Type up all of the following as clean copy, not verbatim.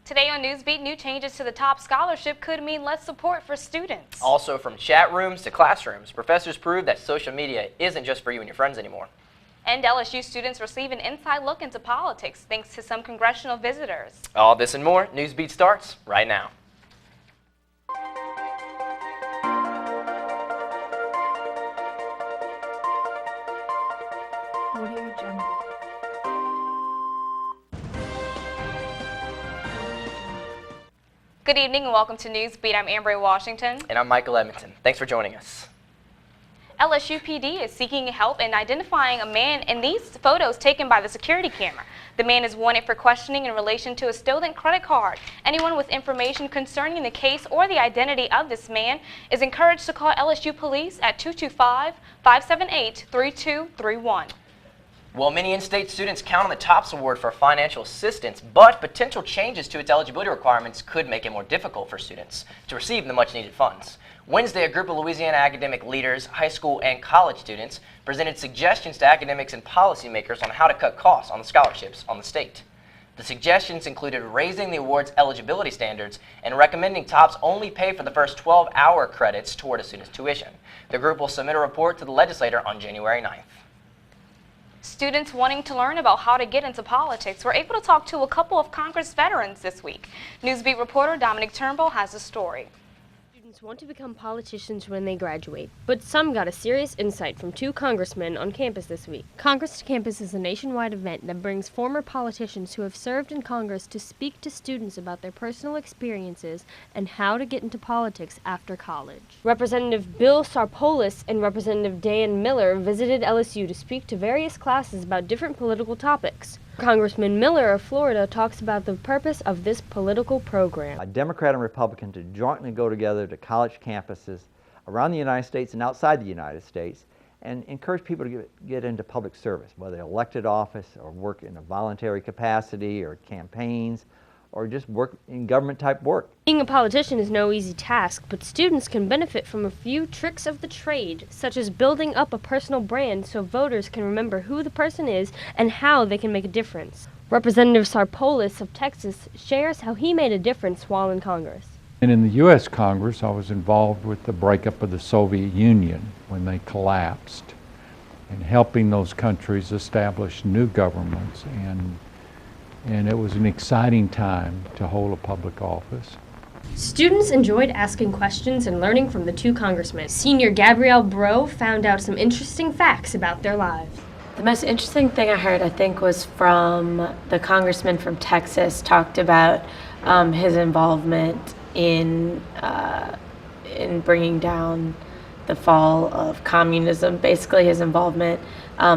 Today on Newsbeat, new changes to the top scholarship could mean less support for students. Also, from chat rooms to classrooms, professors prove that social media isn't just for you and your friends anymore. And LSU students receive an inside look into politics thanks to some congressional visitors. All this and more, Newsbeat starts right now. Good evening and welcome to Newsbeat. I'm Amber Washington. And I'm Michael Edmonton. Thanks for joining us. LSU PD is seeking help in identifying a man in these photos taken by the security camera. The man is wanted for questioning in relation to a stolen credit card. Anyone with information concerning the case or the identity of this man is encouraged to call LSU police at 225-578-3231. Well, many in-state students count on the TOPS Award for financial assistance, but potential changes to its eligibility requirements could make it more difficult for students to receive the much-needed funds. Wednesday, a group of Louisiana academic leaders, high school and college students, presented suggestions to academics and policymakers on how to cut costs on the scholarships on the state. The suggestions included raising the award's eligibility standards and recommending TOPS only pay for the first 12-hour credits toward a student's tuition. The group will submit a report to the legislature on January 9th. Students wanting to learn about how to get into politics were able to talk to a couple of Congress veterans this week. Newsbeat reporter Dominic Turnbull has the story. Students want to become politicians when they graduate, but some got a serious insight from two congressmen on campus this week. Congress to Campus is a nationwide event that brings former politicians who have served in Congress to speak to students about their personal experiences and how to get into politics after college. Representative Bill Sarpolis and Representative Dan Miller visited LSU to speak to various classes about different political topics. Congressman Miller of Florida talks about the purpose of this political program. A Democrat and Republican to jointly go together to college campuses around the United States and outside the United States and encourage people to get into public service, whether elected office or work in a voluntary capacity or campaigns or just work in government type work. Being a politician is no easy task, but students can benefit from a few tricks of the trade, such as building up a personal brand so voters can remember who the person is and how they can make a difference. Representative Sarpolis of Texas shares how he made a difference while in Congress. And in the U.S. Congress, I was involved with the breakup of the Soviet Union when they collapsed and helping those countries establish new governments. And it was an exciting time to hold a public office. Students enjoyed asking questions and learning from the two congressmen. Senior Gabrielle Bro found out some interesting facts about their lives. The most interesting thing I heard, I think, was from the congressman from Texas, talked about his involvement in bringing down the fall of communism, basically his involvement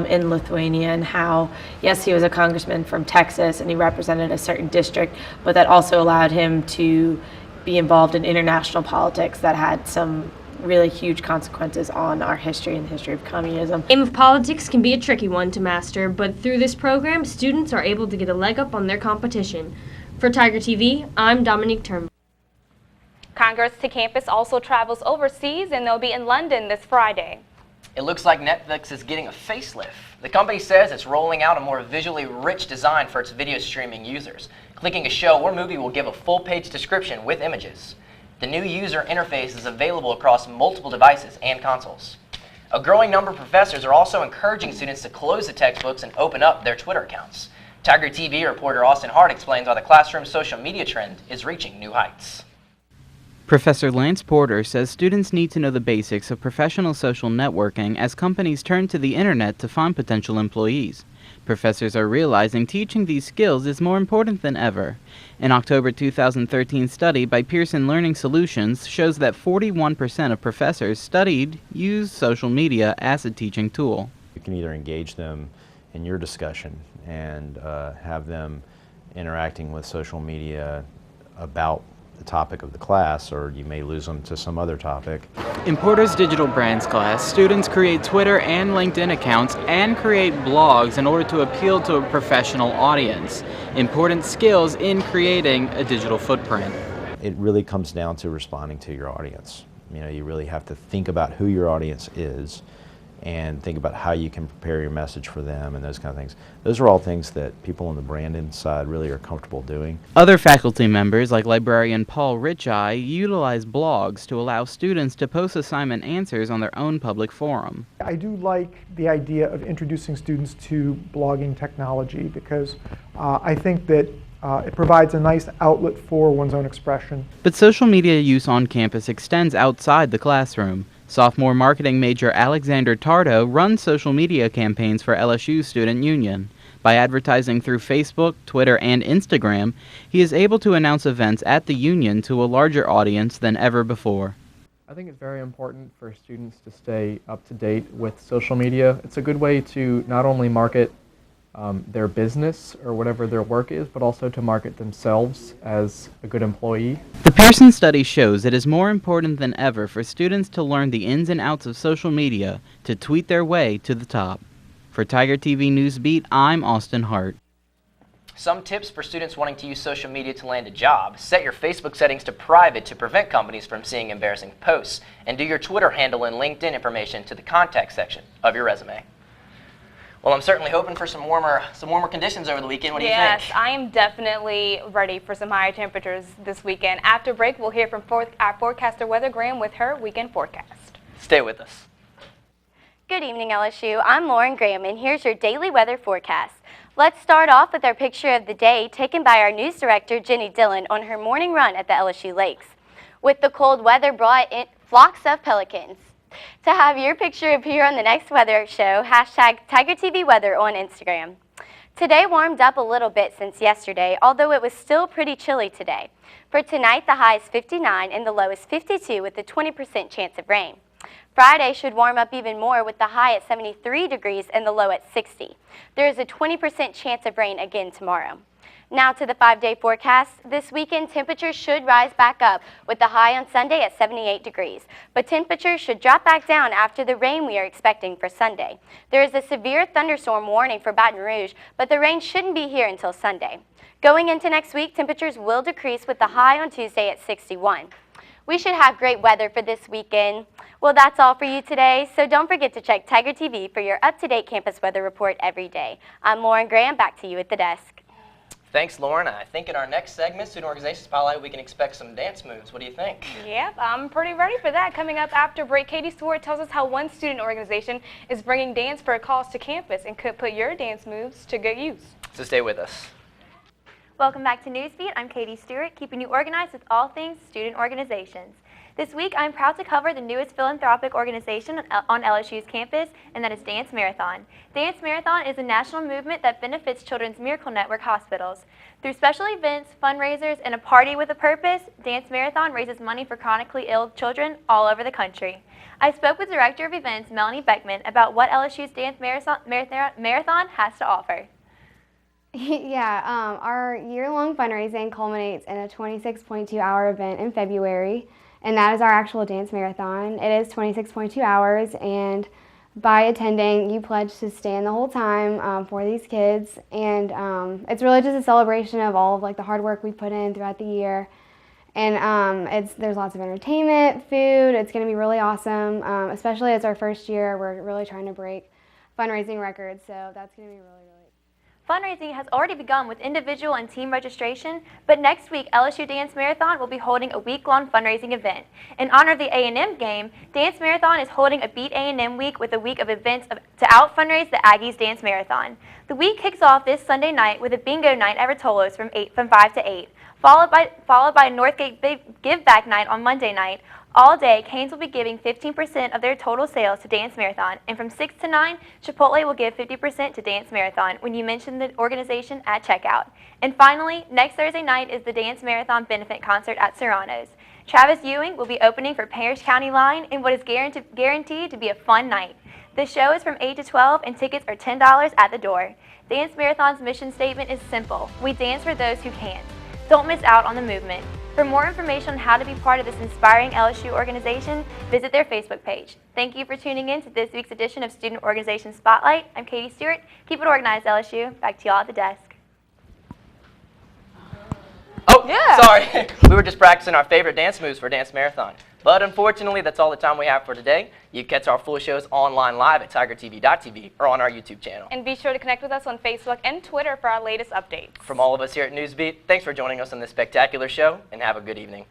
in Lithuania, and how, yes, he was a congressman from Texas and he represented a certain district, but that also allowed him to be involved in international politics that had some really huge consequences on our history and the history of communism. The game of politics can be a tricky one to master, but through this program, students are able to get a leg up on their competition. For Tiger TV, I'm Dominique Turnbull. Congress to Campus also travels overseas and they'll be in London this Friday. It looks like Netflix is getting a facelift. The company says it's rolling out a more visually rich design for its video streaming users. Clicking a show or movie will give a full-page description with images. The new user interface is available across multiple devices and consoles. A growing number of professors are also encouraging students to close the textbooks and open up their Twitter accounts. Tiger TV reporter Austin Hart explains why the classroom social media trend is reaching new heights. Professor Lance Porter says students need to know the basics of professional social networking as companies turn to the internet to find potential employees. Professors are realizing teaching these skills is more important than ever. An October 2013 study by Pearson Learning Solutions shows that 41% of professors studied use social media as a teaching tool. You can either engage them in your discussion and have them interacting with social media about the topic of the class, or you may lose them to some other topic. In Porter's digital brands class, students create Twitter and LinkedIn accounts and create blogs in order to appeal to a professional audience. Important skills in creating a digital footprint. It really comes down to responding to your audience. You know, you really have to think about who your audience is and think about how you can prepare your message for them and those kind of things. Those are all things that people on the branding side really are comfortable doing. Other faculty members, like librarian Paul Richeye, utilize blogs to allow students to post assignment answers on their own public forum. I do like the idea of introducing students to blogging technology because I think that it provides a nice outlet for one's own expression. But social media use on campus extends outside the classroom. Sophomore marketing major Alexander Tardo runs social media campaigns for LSU Student Union. By advertising through Facebook, Twitter, and Instagram, he is able to announce events at the union to a larger audience than ever before. I think it's very important for students to stay up to date with social media. It's a good way to not only market their business or whatever their work is, but also to market themselves as a good employee. The Pearson study shows it is more important than ever for students to learn the ins and outs of social media to tweet their way to the top. For Tiger TV Newsbeat, I'm Austin Hart. Some tips for students wanting to use social media to land a job. Set your Facebook settings to private to prevent companies from seeing embarrassing posts, and do your Twitter handle and LinkedIn information to the contact section of your resume. Well, I'm certainly hoping for some warmer conditions over the weekend. What do you think? Yes, I am definitely ready for some higher temperatures this weekend. After break, we'll hear from our forecaster Weather Graham with her weekend forecast. Stay with us. Good evening, LSU. I'm Lauren Graham, and here's your daily weather forecast. Let's start off with our picture of the day taken by our news director, Jenny Dillon, on her morning run at the LSU Lakes. With the cold weather brought in flocks of pelicans. To have your picture appear on the next weather show, hashtag TigerTVWeather on Instagram. Today warmed up a little bit since yesterday, although it was still pretty chilly today. For tonight, the high is 59 and the low is 52 with a 20% chance of rain. Friday should warm up even more with the high at 73 degrees and the low at 60. There is a 20% chance of rain again tomorrow. Now to the 5-day forecast. This weekend, temperatures should rise back up with the high on Sunday at 78 degrees. But temperatures should drop back down after the rain we are expecting for Sunday. There is a severe thunderstorm warning for Baton Rouge, but the rain shouldn't be here until Sunday. Going into next week, temperatures will decrease with the high on Tuesday at 61. We should have great weather for this weekend. Well, that's all for you today, so don't forget to check Tiger TV for your up-to-date campus weather report every day. I'm Lauren Graham, back to you at the desk. Thanks, Lauren. I think in our next segment, Student Organization Spotlight, we can expect some dance moves. What do you think? Yep, I'm pretty ready for that. Coming up after break, Katie Stewart tells us how one student organization is bringing dance for a cause to campus and could put your dance moves to good use. So stay with us. Welcome back to Newsbeat. I'm Katie Stewart, keeping you organized with all things student organizations. This week, I'm proud to cover the newest philanthropic organization on LSU's campus, and that is Dance Marathon. Dance Marathon is a national movement that benefits Children's Miracle Network hospitals. Through special events, fundraisers, and a party with a purpose, Dance Marathon raises money for chronically ill children all over the country. I spoke with Director of Events, Melanie Beckman, about what LSU's Dance Marathon has to offer. Yeah, our year-long fundraising culminates in a 26.2-hour event in February, and that is our actual dance marathon. It is 26.2 hours, and by attending, you pledge to stand the whole time for these kids, and it's really just a celebration of all of the hard work we put in throughout the year. And there's lots of entertainment, food. It's going to be really awesome, especially as our first year. We're really trying to break fundraising records, so that's going to be really Fundraising has already begun with individual and team registration, but next week LSU Dance Marathon will be holding a week-long fundraising event. In honor of the A&M game, Dance Marathon is holding a Beat A&M week with a week of events to out-fundraise the Aggies Dance Marathon. The week kicks off this Sunday night with a bingo night at Rotolo's from 5 to 8, followed by a Northgate Give Back night on Monday night. All day, Canes will be giving 15% of their total sales to Dance Marathon, and from 6 to 9, Chipotle will give 50% to Dance Marathon when you mention the organization at checkout. And finally, next Thursday night is the Dance Marathon Benefit Concert at Serrano's. Travis Ewing will be opening for Parrish County Line in what is guaranteed to be a fun night. The show is from 8 to 12, and tickets are $10 at the door. Dance Marathon's mission statement is simple: we dance for those who can't. Don't miss out on the movement. For more information on how to be part of this inspiring LSU organization, visit their Facebook page. Thank you for tuning in to this week's edition of Student Organization Spotlight. I'm Katie Stewart. Keep it organized, LSU. Back to y'all at the desk. Oh, yeah. Sorry. We were just practicing our favorite dance moves for Dance Marathon. But unfortunately, that's all the time we have for today. You can catch our full shows online live at tigertv.tv or on our YouTube channel. And be sure to connect with us on Facebook and Twitter for our latest updates. From all of us here at Newsbeat, thanks for joining us on this spectacular show, and have a good evening.